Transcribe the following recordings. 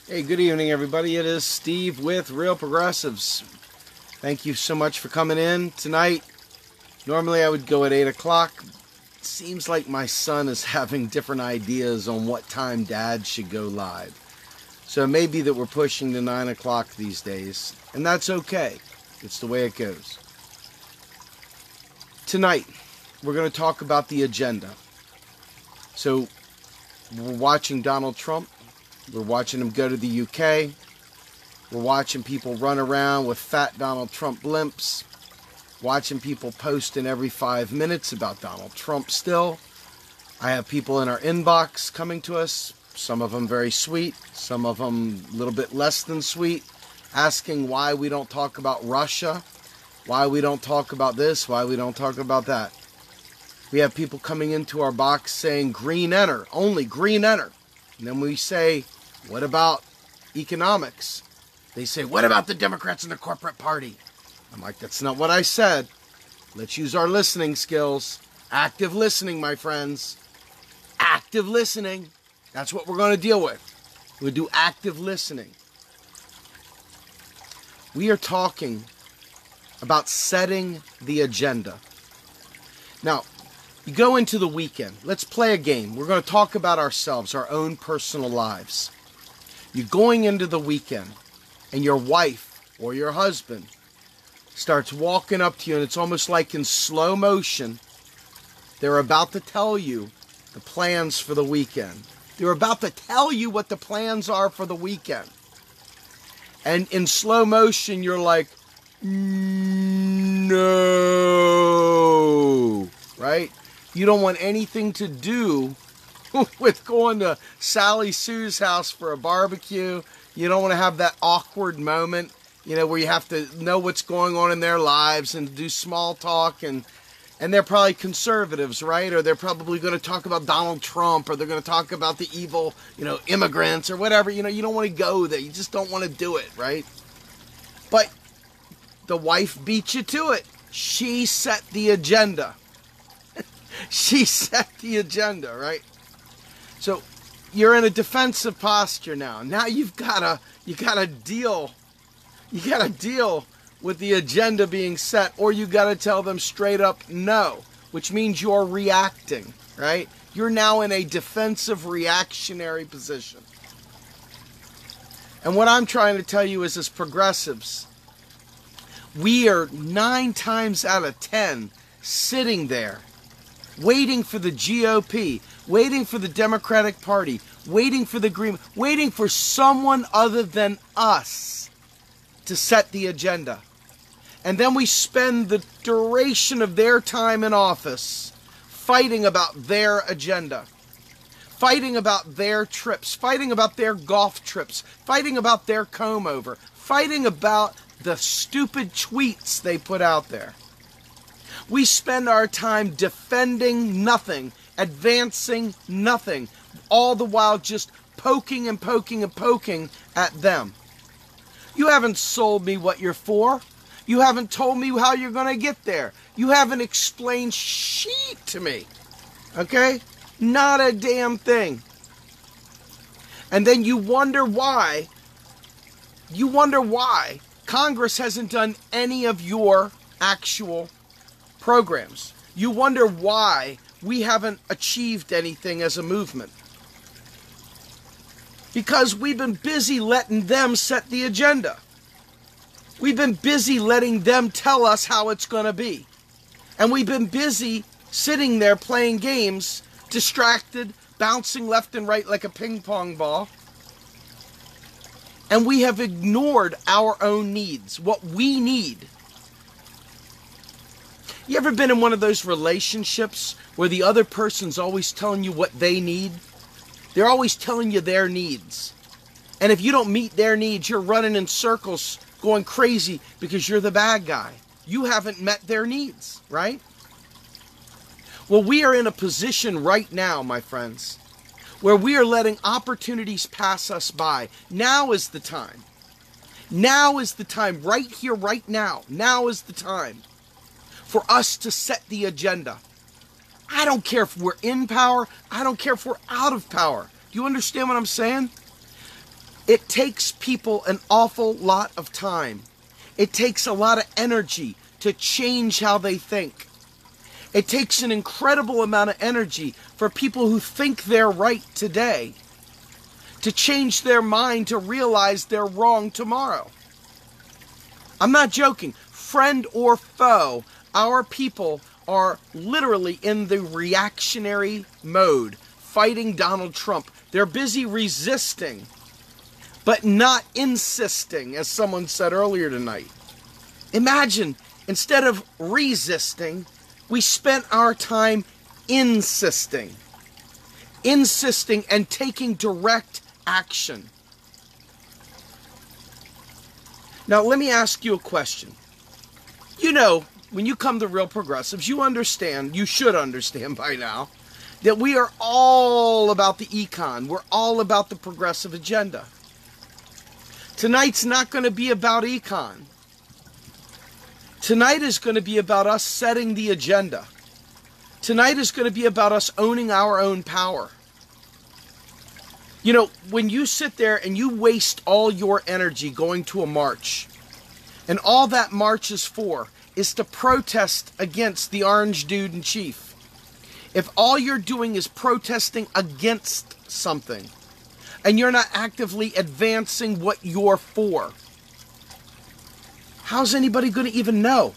Hey, good evening, everybody. It is Steve with Real Progressives. Thank you so much for coming in tonight. Normally I would go at 8 o'clock. It seems like my son is having different ideas on what time Dad should go live. So it may be that we're pushing to 9 o'clock these days, and that's okay. It's the way it goes. Tonight, we're going to talk about the agenda. So, we're watching Donald Trump. We're watching him go to the UK. We're watching people run around with fat Donald Trump blimps. Watching people posting every 5 minutes about Donald Trump still. I have people in our inbox coming to us, some of them very sweet, some of them a little bit less than sweet, asking why we don't talk about Russia, why we don't talk about this, why we don't talk about that. We have people coming into our box saying green enter, only green enter. And then we say, what about economics? They say, what about the Democrats and the corporate party? I'm like, that's not what I said. Let's use our listening skills. Active listening, my friends. Active listening. That's what we're going to deal with. We'll do active listening. We are talking about setting the agenda. Now, you go into the weekend. Let's play a game. We're going to talk about ourselves, our own personal lives. You're going into the weekend, and your wife or your husband starts walking up to you, and it's almost like in slow motion. They're about to tell you the plans for the weekend. They're about to tell you what the plans are for the weekend. And in slow motion, you're like, no, right? You don't want anything to do with going to Sally Sue's house for a barbecue. You don't want to have that awkward moment, where you have to know what's going on in their lives and do small talk. And they're probably conservatives, right? Or they're probably going to talk about Donald Trump, or they're going to talk about the evil, immigrants or whatever. You don't want to go there. You just don't want to do it, right? But the wife beat you to it. She set the agenda. She set the agenda, right? So you're in a defensive posture now. Now you gotta deal with the agenda being set, or you gotta tell them straight up no, which means you're reacting, right? You're now in a defensive reactionary position. And what I'm trying to tell you is, as progressives, we are 9 times out of 10 sitting there waiting for the GOP, waiting for the Democratic Party, waiting for the Green, waiting for someone other than us to set the agenda. And then we spend the duration of their time in office fighting about their agenda, fighting about their trips, fighting about their golf trips, fighting about their comb over, fighting about the stupid tweets they put out there. We spend our time defending nothing, advancing nothing, all the while just poking and poking and poking at them. You haven't sold me what you're for. You haven't told me how you're going to get there. You haven't explained shit to me. Okay? Not a damn thing. And then you wonder why Congress hasn't done any of your actual programs. You wonder why we haven't achieved anything as a movement. Because we've been busy letting them set the agenda. We've been busy letting them tell us how it's going to be. And we've been busy sitting there playing games, distracted, bouncing left and right like a ping pong ball. And we have ignored our own needs, what we need. You ever been in one of those relationships where the other person's always telling you what they need? They're always telling you their needs. And if you don't meet their needs, you're running in circles going crazy because you're the bad guy. You haven't met their needs, right? Well, we are in a position right now, my friends, where we are letting opportunities pass us by. Now is the time. Now is the time. Right here, right now. Now is the time for us to set the agenda. I don't care if we're in power. I don't care if we're out of power. Do you understand what I'm saying? It takes people an awful lot of time. It takes a lot of energy to change how they think. It takes an incredible amount of energy for people who think they're right today to change their mind to realize they're wrong tomorrow. I'm not joking. Friend or foe, our people are literally in the reactionary mode, fighting Donald Trump. They're busy resisting, but not insisting, as someone said earlier tonight. Imagine, instead of resisting, we spent our time insisting and taking direct action. Now, let me ask you a question. You know, when you come to Real Progressives, you should understand by now, that we are all about the econ. We're all about the progressive agenda. Tonight's not going to be about econ. Tonight is going to be about us setting the agenda. Tonight is going to be about us owning our own power. You know, when you sit there and you waste all your energy going to a march, and all that march is for is to protest against the orange dude in chief. If all you're doing is protesting against something, and you're not actively advancing what you're for, how's anybody going to even know?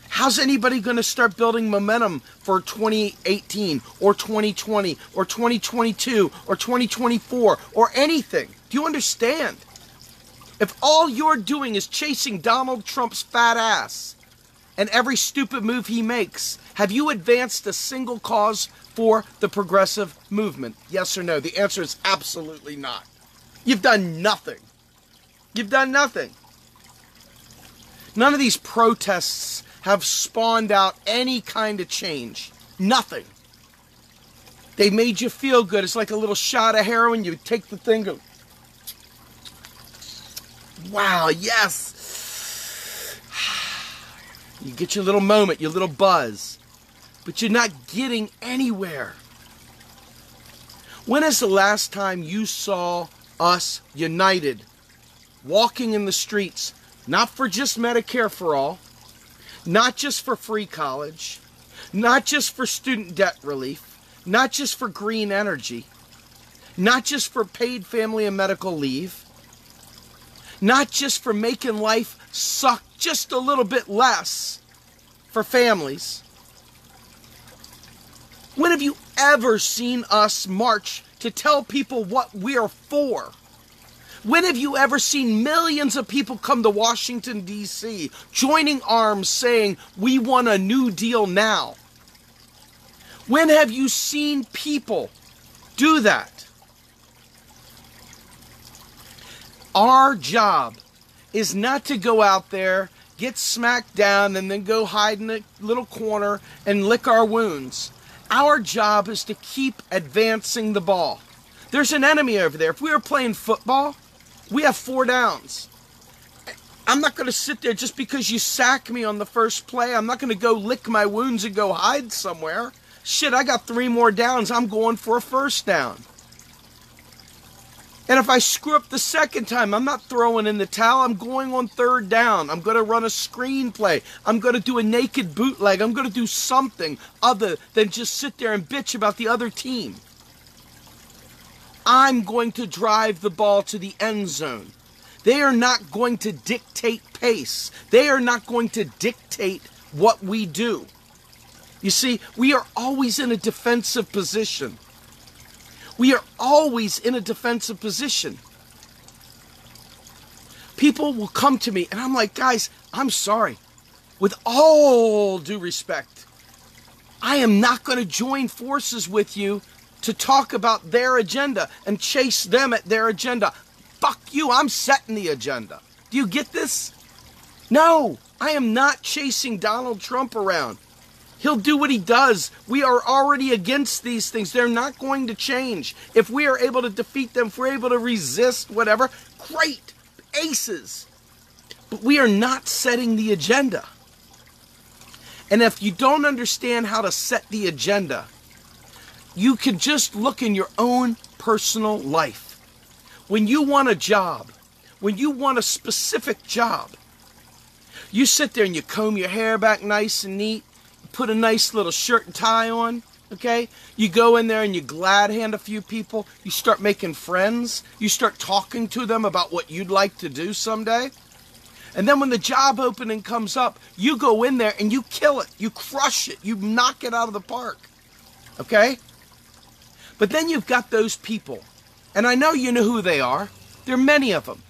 How's anybody going to start building momentum for 2018 or 2020 or 2022 or 2024 or anything? Do you understand? If all you're doing is chasing Donald Trump's fat ass and every stupid move he makes, have you advanced a single cause for the progressive movement? Yes or no? The answer is absolutely not. You've done nothing. You've done nothing. None of these protests have spawned out any kind of change. Nothing. They made you feel good. It's like a little shot of heroin. You take the thing, go, wow, yes. You get your little moment, your little buzz. But you're not getting anywhere. When is the last time you saw us united, walking in the streets, not for just Medicare for all, not just for free college, not just for student debt relief, not just for green energy, not just for paid family and medical leave, not just for making life suck just a little bit less for families? When have you ever seen us march to tell people what we're for? When have you ever seen millions of people come to Washington, D.C., joining arms saying, we want a New Deal now? When have you seen people do that? Our job is not to go out there, get smacked down, and then go hide in a little corner and lick our wounds. Our job is to keep advancing the ball. There's an enemy over there. If we were playing football, we have 4 downs. I'm not going to sit there just because you sack me on the first play. I'm not going to go lick my wounds and go hide somewhere. Shit, I got 3 more downs. I'm going for a first down. And if I screw up the second time, I'm not throwing in the towel. I'm going on 3rd down. I'm going to run a screenplay. I'm going to do a naked bootleg. I'm going to do something other than just sit there and bitch about the other team. I'm going to drive the ball to the end zone. They are not going to dictate pace. They are not going to dictate what we do. You see, we are always in a defensive position. We are always in a defensive position. People will come to me and I'm like, guys, I'm sorry. With all due respect, I am not going to join forces with you to talk about their agenda and chase them at their agenda. Fuck you, I'm setting the agenda. Do you get this? No, I am not chasing Donald Trump around. He'll do what he does. We are already against these things. They're not going to change. If we are able to defeat them, if we're able to resist whatever, great, aces. But we are not setting the agenda. And if you don't understand how to set the agenda, you can just look in your own personal life. When you want a job, when you want a specific job, you sit there and you comb your hair back nice and neat, put a nice little shirt and tie on, okay? You go in there and you glad hand a few people, you start making friends, you start talking to them about what you'd like to do someday. And then when the job opening comes up, you go in there and you kill it, you crush it, you knock it out of the park, okay? But then you've got those people, and I know you know who they are. There are many of them.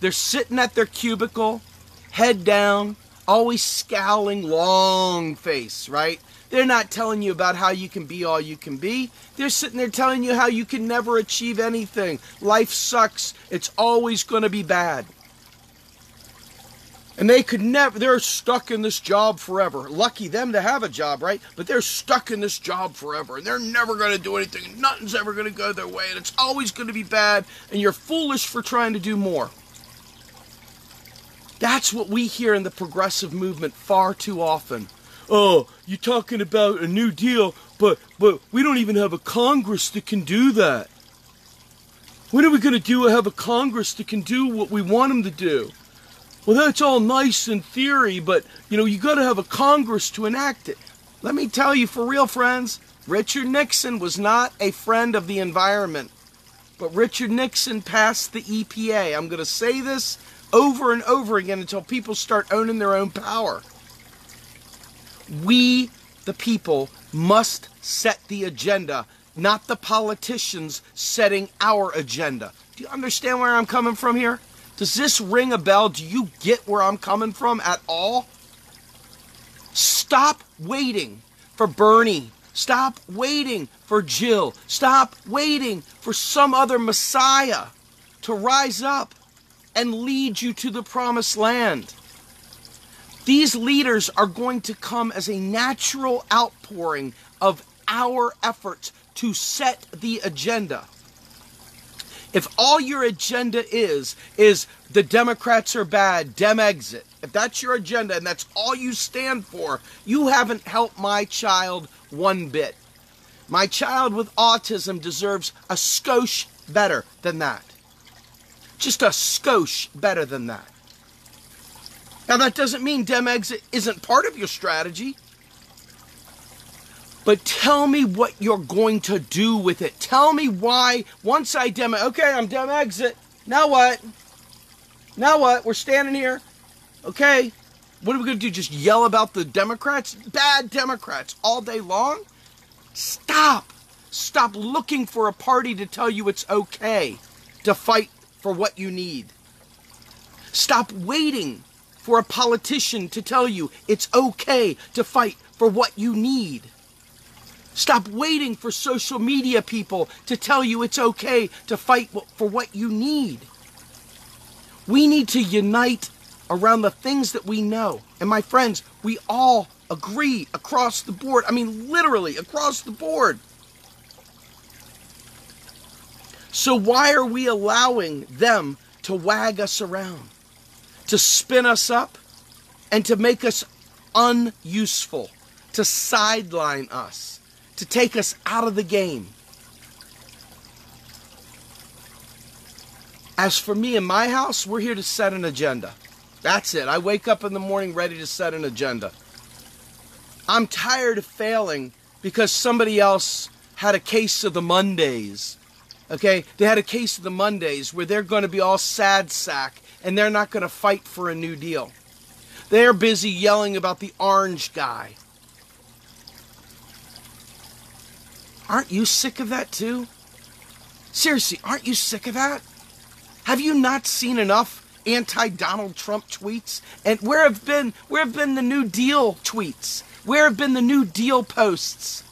They're sitting at their cubicle, head down, always scowling, long face, right? They're not telling you about how you can be all you can be. They're sitting there telling you how you can never achieve anything. Life sucks. It's always going to be bad. And they could never, they're stuck in this job forever. Lucky them to have a job, right? But they're stuck in this job forever, and they're never going to do anything, and nothing's ever going to go their way, and it's always going to be bad, and you're foolish for trying to do more. That's what we hear in the progressive movement far too often. Oh, you're talking about a New Deal, but we don't even have a Congress that can do that. When are we going to have a Congress that can do what we want them to do? Well, that's all nice in theory, but, you got to have a Congress to enact it. Let me tell you, for real, friends, Richard Nixon was not a friend of the environment, but Richard Nixon passed the EPA. I'm going to say this over and over again until people start owning their own power. We, the people, must set the agenda, not the politicians setting our agenda. Do you understand where I'm coming from here? Does this ring a bell? Do you get where I'm coming from at all? Stop waiting for Bernie. Stop waiting for Jill. Stop waiting for some other Messiah to rise up and lead you to the promised land. These leaders are going to come as a natural outpouring of our efforts to set the agenda. If all your agenda is the Democrats are bad, Dem exit, if that's your agenda and that's all you stand for, you haven't helped my child one bit. My child with autism deserves a skosh better than that. Just a skosh better than that. Now that doesn't mean Dem exit isn't part of your strategy. But tell me what you're going to do with it. Tell me why, once I I'm Dem exit. Now what? Now what? We're standing here. Okay. What are we going to do? Just yell about the Democrats? Bad Democrats all day long? Stop. Stop looking for a party to tell you it's okay to fight for what you need. Stop waiting for a politician to tell you it's okay to fight for what you need. Stop waiting for social media people to tell you it's okay to fight for what you need. We need to unite around the things that we know. And my friends, we all agree across the board. I mean, literally across the board. So why are we allowing them to wag us around, to spin us up, and to make us unuseful, to sideline us, to take us out of the game? As for me and my house, we're here to set an agenda. That's it. I wake up in the morning ready to set an agenda. I'm tired of failing because somebody else had a case of the Mondays. Okay? They had a case of the Mondays where they're going to be all sad sack and they're not going to fight for a New Deal. They're busy yelling about the orange guy. Aren't you sick of that too? Seriously, aren't you sick of that? Have you not seen enough anti-Donald Trump tweets? And where have been the New Deal tweets? Where have been the New Deal posts?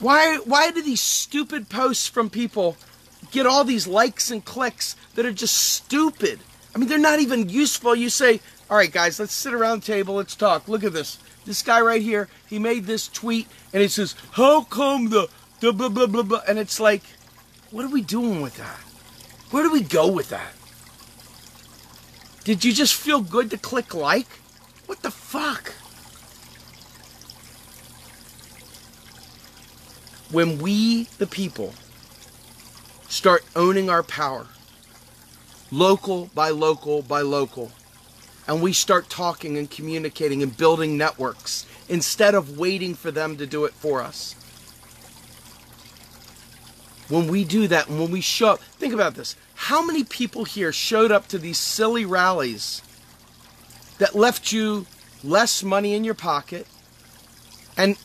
Why do these stupid posts from people get all these likes and clicks that are just stupid? I mean, they're not even useful. You say, all right, guys, let's sit around the table. Let's talk. Look at this. This guy right here, he made this tweet, and it says, how come the blah, blah, blah, blah? And it's like, what are we doing with that? Where do we go with that? Did you just feel good to click like? What the fuck? When we, the people, start owning our power, local by local by local. And we start talking and communicating and building networks instead of waiting for them to do it for us. When we do that, and when we show up, think about this. How many people here showed up to these silly rallies that left you less money in your pocket and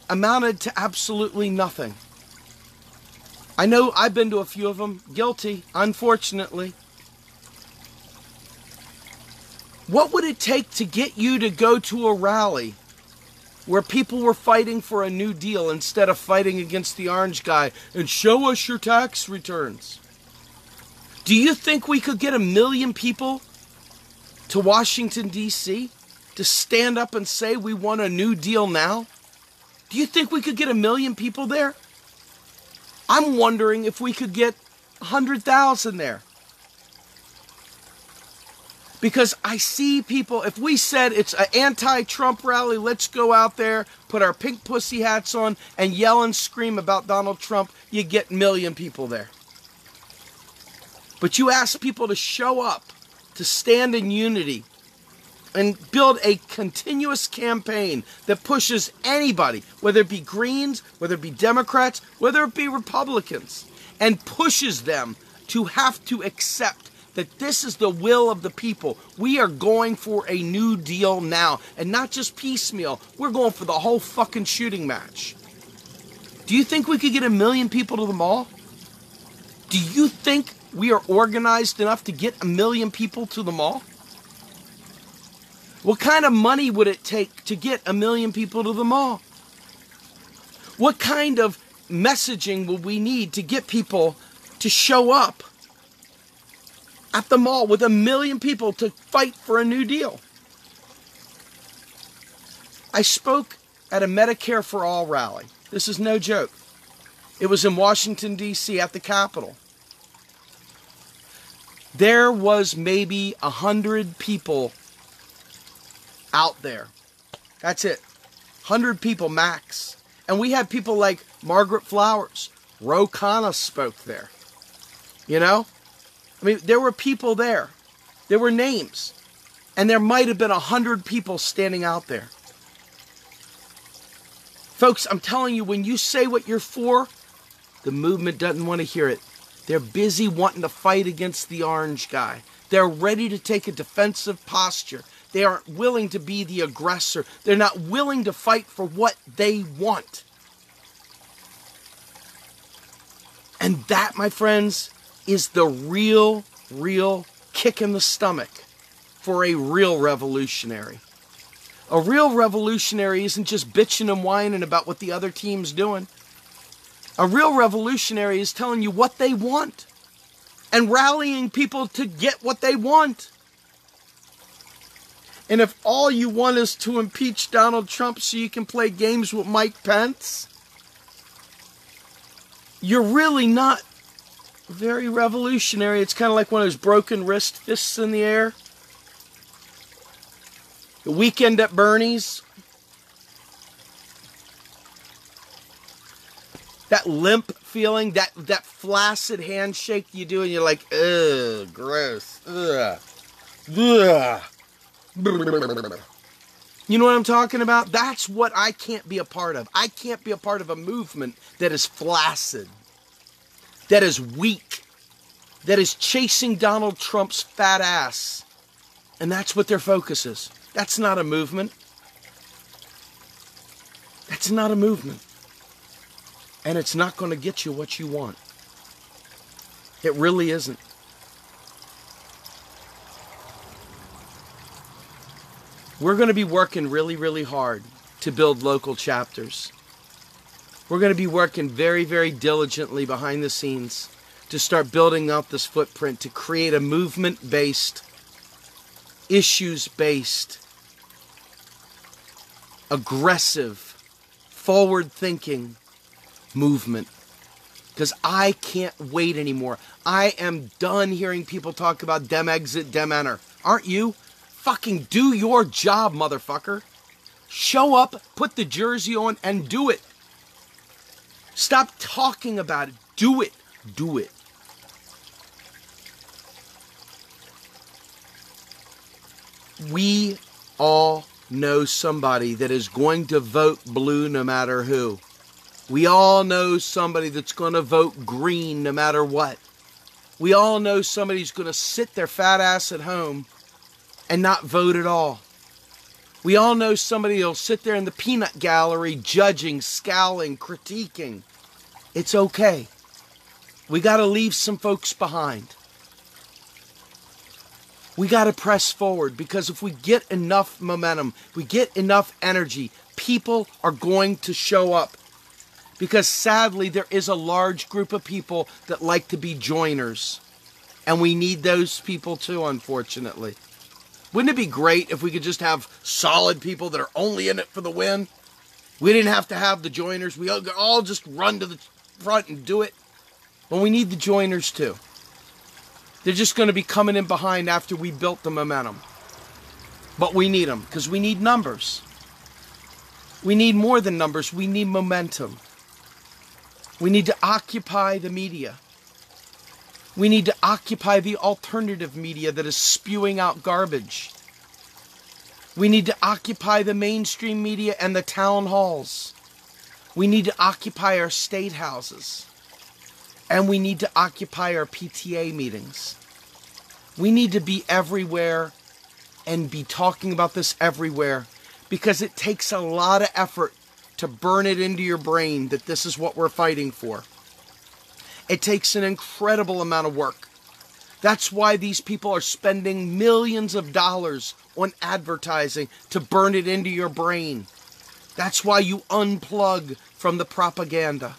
amounted to absolutely nothing? I know I've been to a few of them. Guilty, unfortunately. What would it take to get you to go to a rally where people were fighting for a new deal instead of fighting against the orange guy and show us your tax returns? Do you think we could get 1 million people to Washington, D.C. to stand up and say we want a new deal now? Do you think we could get 1 million people there? I'm wondering if we could get 100,000 there. Because I see people, if we said it's an anti-Trump rally, let's go out there, put our pink pussy hats on, and yell and scream about Donald Trump, you get 1 million people there. But you ask people to show up, to stand in unity, and build a continuous campaign that pushes anybody, whether it be Greens, whether it be Democrats, whether it be Republicans, and pushes them to have to accept that this is the will of the people. We are going for a new deal now, and not just piecemeal. We're going for the whole fucking shooting match. Do you think we could get 1 million people to the mall? Do you think we are organized enough to get 1 million people to the mall? What kind of money would it take to get 1 million people to the mall? What kind of messaging would we need to get people to show up at the mall with 1 million people to fight for a new deal? I spoke at a Medicare for All rally. This is no joke. It was in Washington, D.C. at the Capitol. There was maybe 100 people out there. That's it. 100 people max. And we had people like Margaret Flowers. Ro Khanna spoke there. You know? I mean, there were people there. There were names. And there might have been 100 people standing out there. Folks, I'm telling you, when you say what you're for, the movement doesn't want to hear it. They're busy wanting to fight against the orange guy. They're ready to take a defensive posture. They aren't willing to be the aggressor. They're not willing to fight for what they want. And that, my friends, is the real kick in the stomach for a real revolutionary. A real revolutionary isn't just bitching and whining about what the other team's doing. A real revolutionary is telling you what they want and rallying people to get what they want. And if all you want is to impeach Donald Trump so you can play games with Mike Pence, you're really not very revolutionary. It's kind of like one of those broken wrist fists in the air. The Weekend at Bernie's. That limp feeling, that flaccid handshake you do, and you're like, ugh, gross, ugh, ugh. You know what I'm talking about? That's what I can't be a part of. I can't be a part of a movement that is flaccid, that is weak, that is chasing Donald Trump's fat ass. And that's what their focus is. That's not a movement. That's not a movement. And it's not going to get you what you want. It really isn't. We're going to be working really hard to build local chapters. We're going to be working very diligently behind the scenes to start building out this footprint to create a movement-based, issues-based, aggressive, forward-thinking movement. Because I can't wait anymore. I am done hearing people talk about dem exit, dem enter. Aren't you? Fucking do your job, motherfucker. Show up, put the jersey on, and do it. Stop talking about it. Do it. Do it. We all know somebody that is going to vote blue no matter who. We all know somebody that's going to vote green no matter what. We all know somebody who's going to sit their fat ass at home and not vote at all. We all know somebody who'll sit there in the peanut gallery judging, scowling, critiquing. It's okay. We got to leave some folks behind. We got to press forward, because if we get enough momentum, we get enough energy, people are going to show up. Because sadly, there is a large group of people that like to be joiners. And we need those people too, unfortunately. Wouldn't it be great if we could just have solid people that are only in it for the win? We didn't have to have the joiners. We all just run to the front and do it. Well, we need the joiners too. They're just going to be coming in behind after we built the momentum. But we need them, because we need numbers. We need more than numbers. We need momentum. We need to occupy the media. We need to occupy the alternative media that is spewing out garbage. We need to occupy the mainstream media and the town halls. We need to occupy our state houses. And we need to occupy our PTA meetings. We need to be everywhere and be talking about this everywhere, because it takes a lot of effort to burn it into your brain that this is what we're fighting for. It takes an incredible amount of work. That's why these people are spending millions of dollars on advertising to burn it into your brain. That's why you unplug from the propaganda.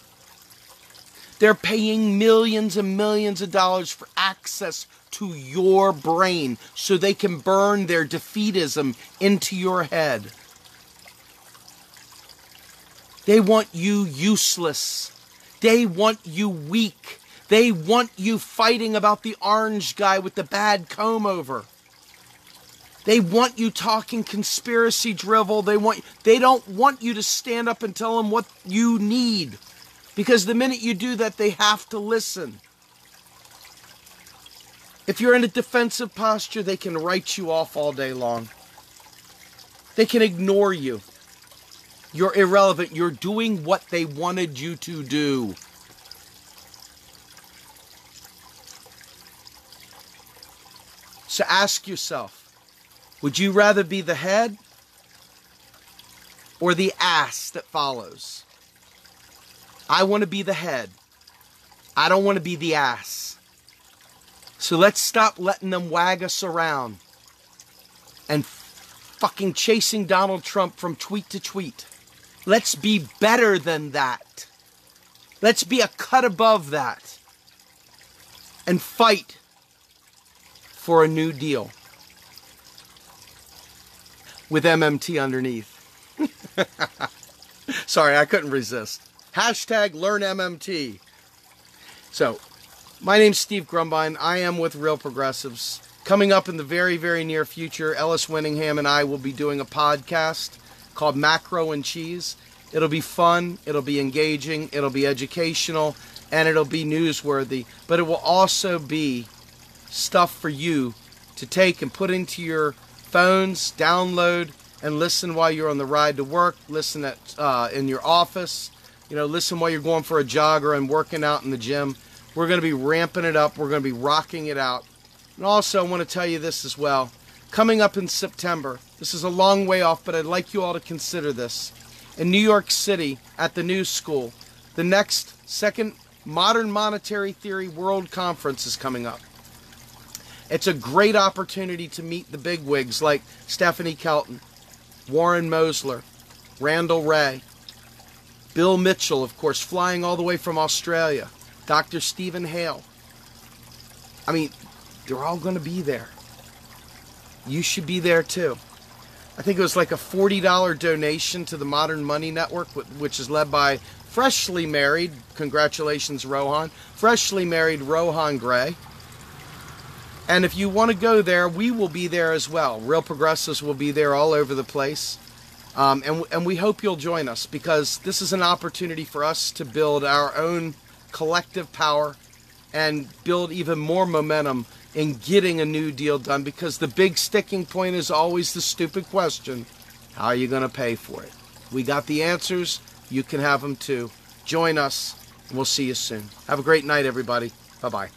They're paying millions and millions of dollars for access to your brain so they can burn their defeatism into your head. They want you useless. They want you weak. They want you fighting about the orange guy with the bad comb over. They want you talking conspiracy drivel. They don't want you to stand up and tell them what you need. Because the minute you do that, they have to listen. If you're in a defensive posture, they can write you off all day long. They can ignore you. You're irrelevant. You're doing what they wanted you to do. So ask yourself, would you rather be the head or the ass that follows? I want to be the head. I don't want to be the ass. So let's stop letting them wag us around and fucking chasing Donald Trump from tweet to tweet. Let's be better than that. Let's be a cut above that and fight for a new deal with MMT underneath. Sorry, I couldn't resist. Hashtag learn MMT. So, my name's Steve Grumbine. I am with Real Progressives. Coming up in the very, very near future, Ellis Winningham and I will be doing a podcast called Macro and Cheese. It'll be fun, it'll be engaging, it'll be educational, and it'll be newsworthy. But it will also be stuff for you to take and put into your phones, download, and listen while you're on the ride to work, listen in your office, listen while you're going for a jog or and working out in the gym. We're going to be ramping it up. We're going to be rocking it out. And also, I want to tell you this as well. Coming up in September, this is a long way off, but I'd like you all to consider this. In New York City, at the New School, the next second Modern Monetary Theory World Conference is coming up. It's a great opportunity to meet the bigwigs like Stephanie Kelton, Warren Mosler, Randall Wray, Bill Mitchell, of course, flying all the way from Australia, Dr. Stephen Hale. I mean, they're all going to be there. You should be there too. I think it was like a $40 donation to the Modern Money Network, which is led by freshly married, congratulations Rohan, freshly married Rohan Gray. And if you want to go there, we will be there as well. Real Progressives will be there all over the place. And we hope you'll join us, because this is an opportunity for us to build our own collective power and build even more momentum in getting a new deal done, because the big sticking point is always the stupid question: how are you going to pay for it? We got the answers. You can have them too. Join us, and we'll see you soon. Have a great night, everybody. Bye-bye.